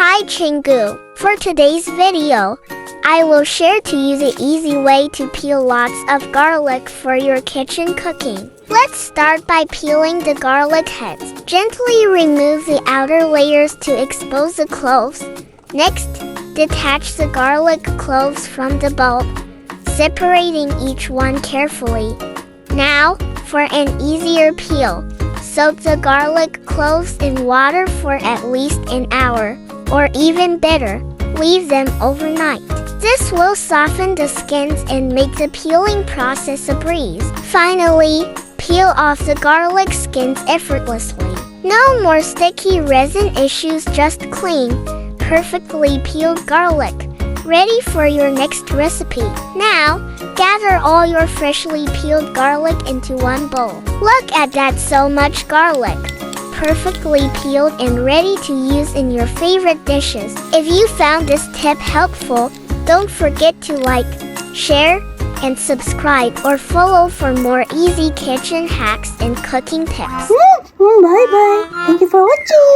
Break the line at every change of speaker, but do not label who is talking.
Hi Chingu! For today's video, I will share to you the easy way to peel lots of garlic for your kitchen cooking. Let's start by peeling the garlic heads. Gently remove the outer layers to expose the cloves. Next, detach the garlic cloves from the bulb, separating each one carefully. Now, for an easier peel, soak the garlic cloves in water for at least an hour, or even better, leave them overnight. This will soften the skins and make the peeling process a breeze. Finally, peel off the garlic skins effortlessly. No more sticky resin issues, just clean, perfectly peeled garlic, ready for your next recipe. Now, gather all your freshly peeled garlic into one bowl. Look at that, so much garlic, perfectly peeled and ready to use in your favorite dishes. If you found this tip helpful, don't forget to like, share, and subscribe or follow for more easy kitchen hacks and cooking tips.
Bye bye. Thank you for watching.